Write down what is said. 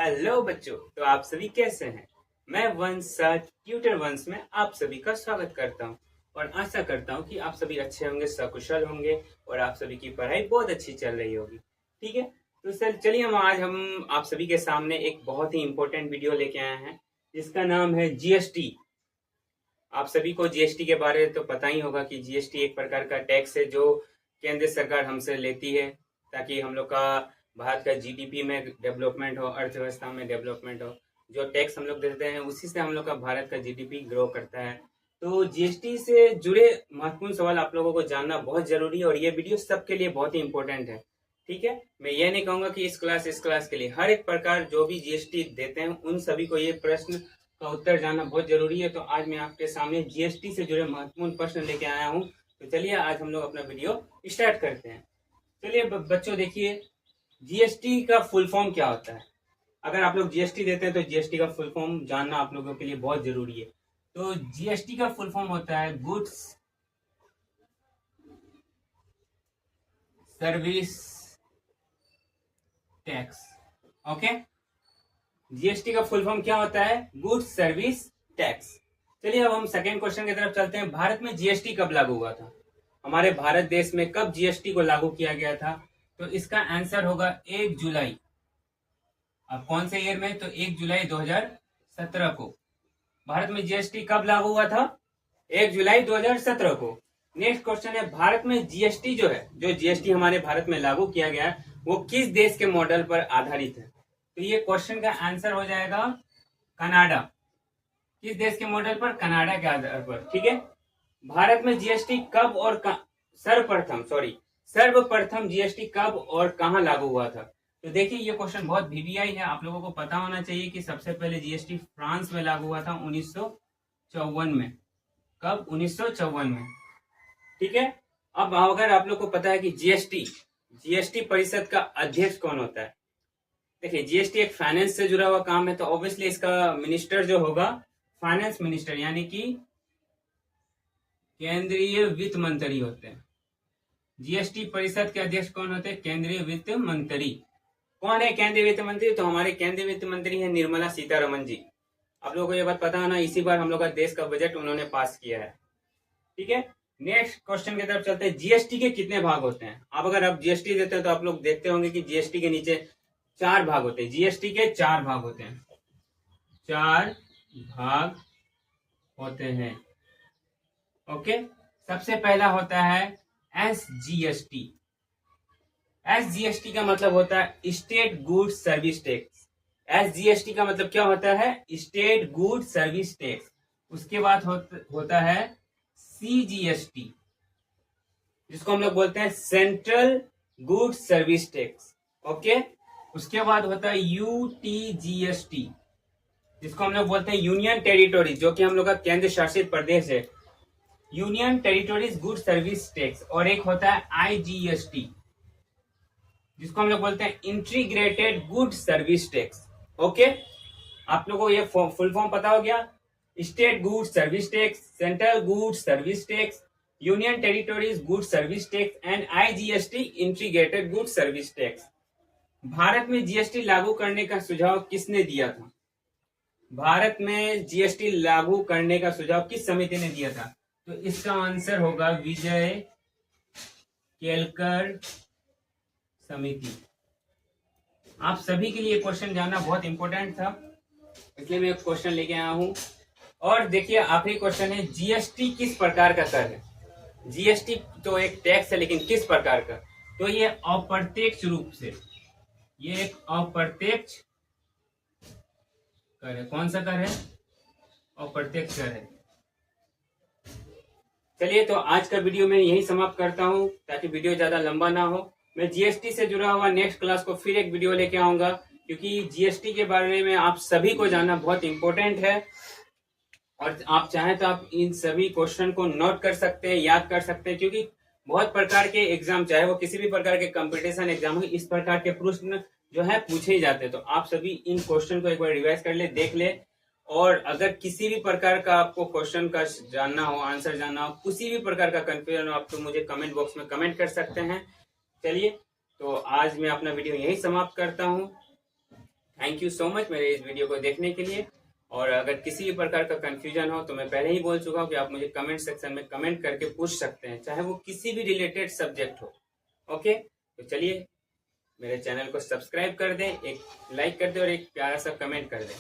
Hello बच्चों, तो आप सभी कैसे हैं। मैं वंश सर ट्यूटर वंश में आप सभी का स्वागत करता हूं और आशा करता हूं कि आप सभी अच्छे होंगे, सकुशल होंगे और आप सभी की पढ़ाई बहुत अच्छी चल रही होगी। ठीक है, तो सर चलिए आज हम आप सभी के सामने एक बहुत ही इम्पोर्टेंट वीडियो लेके आए हैं जिसका नाम है जीएसटी। आप सभी को जीएसटी के बारे में तो पता ही होगा कि जीएसटी एक प्रकार का टैक्स है जो केंद्र सरकार हमसे लेती है ताकि हम लोग का भारत का जीडीपी में डेवलपमेंट हो, अर्थव्यवस्था में डेवलपमेंट हो। जो टैक्स हम लोग देते हैं उसी से हम लोग का भारत का जीडीपी ग्रो करता है। तो जीएसटी से जुड़े महत्वपूर्ण सवाल आप लोगों को जानना बहुत जरूरी है और ये वीडियो सबके लिए बहुत ही इंपॉर्टेंट है। ठीक है, मैं ये नहीं कहूंगा कि इस क्लास के लिए, हर एक प्रकार जो भी जीएसटी देते हैं उन सभी को ये प्रश्न का उत्तर जानना बहुत जरूरी है। तो आज मैं आपके सामने जीएसटी से जुड़े महत्वपूर्ण प्रश्न लेके आया हूँ। तो चलिए आज हम लोग अपना वीडियो स्टार्ट करते हैं। चलिए बच्चों देखिए, जीएसटी का फुल फॉर्म क्या होता है। अगर आप लोग जीएसटी देते हैं तो जीएसटी का फुल फॉर्म जानना आप लोगों के लिए बहुत जरूरी है। तो जीएसटी का फुल फॉर्म होता है goods service tax. Okay, GST का फुल फॉर्म क्या होता है? Goods service tax. चलिए अब हम सेकेंड क्वेश्चन की तरफ चलते हैं। भारत में जीएसटी कब लागू हुआ था? हमारे भारत देश में कब जीएसटी को लागू किया गया था? तो इसका आंसर होगा 1 जुलाई। अब कौन से ईयर में? तो 1 जुलाई 2017 को। भारत में जीएसटी कब लागू हुआ था? 1 जुलाई 2017 को। नेक्स्ट क्वेश्चन है, भारत में जीएसटी जो है, जो जीएसटी हमारे भारत में लागू किया गया है वो किस देश के मॉडल पर आधारित है? तो ये क्वेश्चन का आंसर हो जाएगा कनाडा। किस देश के मॉडल पर? कनाडा के आधार पर। ठीक है, भारत में जीएसटी कब और सर्वप्रथम जीएसटी कब और कहां लागू हुआ था? तो देखिए ये क्वेश्चन बहुत वीवीआई है, आप लोगों को पता होना चाहिए कि सबसे पहले जीएसटी फ्रांस में लागू हुआ था 1954 में। कब? 1954 में। ठीक है, अब अगर आप लोग को पता है कि जीएसटी परिषद का अध्यक्ष कौन होता है? देखिए जीएसटी एक फाइनेंस से जुड़ा हुआ काम है, तो ऑब्वियसली इसका मिनिस्टर जो होगा फाइनेंस मिनिस्टर, यानी कि केंद्रीय वित्त मंत्री होते हैं। जीएसटी परिषद के अध्यक्ष कौन होते हैं? केंद्रीय वित्त मंत्री। कौन है केंद्रीय वित्त मंत्री? तो हमारे केंद्रीय वित्त मंत्री है निर्मला सीतारमन जी। आप लोगों को ये बात पता है ना, इसी बार हम लोग का देश का बजट उन्होंने पास किया है। ठीक है, नेक्स्ट क्वेश्चन की तरफ चलते हैं। जीएसटी के कितने भाग होते हैं? आप अगर आप जीएसटी देते हैं तो आप लोग देखते होंगे कि जीएसटी के नीचे 4 भाग होते हैं। जीएसटी के 4 भाग होते हैं, 4 भाग होते हैं। ओके, सबसे पहला होता है एसजीएसटी। एसजीएसटी का मतलब होता है state good service tax. SGST का मतलब क्या होता है? State good service tax. उसके बाद होता है सीजीएसटी, जिसको हम लोग बोलते हैं central good service tax. Okay, उसके बाद होता है यूटीजीएसटी, जिसको हम लोग बोलते हैं यूनियन टेरिटोरी, जो कि हम लोग का केंद्र शासित प्रदेश है, union territories good service tax. और एक होता है आईजीएसटी, जिसको हम लोग बोलते हैं integrated good service tax. Okay, आप लोगों को ये फुल फॉर्म पता हो गया? State good service tax, central good service tax, union territories good service tax and IGST integrated good service tax. Bharat में जीएसटी लागू करने का सुझाव किसने दिया था? भारत में जीएसटी लागू करने का सुझाव किस समिति ने दिया था? तो इसका आंसर होगा विजय केलकर समिति। आप सभी के लिए क्वेश्चन जानना बहुत इंपॉर्टेंट था, इसलिए मैं क्वेश्चन लेके आया हूं। और देखिए आखिरी क्वेश्चन है, जीएसटी किस प्रकार का कर है? जीएसटी तो एक टैक्स है, लेकिन किस प्रकार का? तो ये अप्रत्यक्ष रूप से, ये एक अप्रत्यक्ष कर है। कौन सा कर है? अप्रत्यक्ष कर है। चलिए तो आज का वीडियो मैं यही समाप्त करता हूं ताकि वीडियो ज्यादा लंबा ना हो। मैं जीएसटी से जुड़ा हुआ नेक्स्ट क्लास को फिर एक वीडियो लेके आऊंगा, क्योंकि जीएसटी के बारे में आप सभी को जानना बहुत इंपॉर्टेंट है। और आप चाहें तो आप इन सभी क्वेश्चन को नोट कर सकते हैं, याद कर सकते हैं, क्योंकि बहुत प्रकार के एग्जाम, चाहे वो किसी भी प्रकार के कंपटीशन एग्जाम हो, इस प्रकार के प्रश्न जो है पूछे ही जाते हैं। तो आप सभी इन क्वेश्चन को एक बार रिवाइज कर ले, देख ले। और अगर किसी भी प्रकार का आपको क्वेश्चन का जानना हो, आंसर जानना हो, किसी भी प्रकार का कंफ्यूजन हो, आप तो मुझे कमेंट बॉक्स में कमेंट कर सकते हैं। चलिए तो आज मैं अपना वीडियो यही समाप्त करता हूँ। Thank thank you so much मेरे इस वीडियो को देखने के लिए। और अगर किसी भी प्रकार का कंफ्यूजन हो तो मैं पहले ही बोल चुका हूँ कि आप मुझे कमेंट सेक्शन में कमेंट करके पूछ सकते हैं, चाहे वो किसी भी रिलेटेड सब्जेक्ट हो। ओके, तो चलिए मेरे चैनल को सब्सक्राइब कर दें, एक लाइक कर दें और एक प्यारा सा कमेंट कर दें।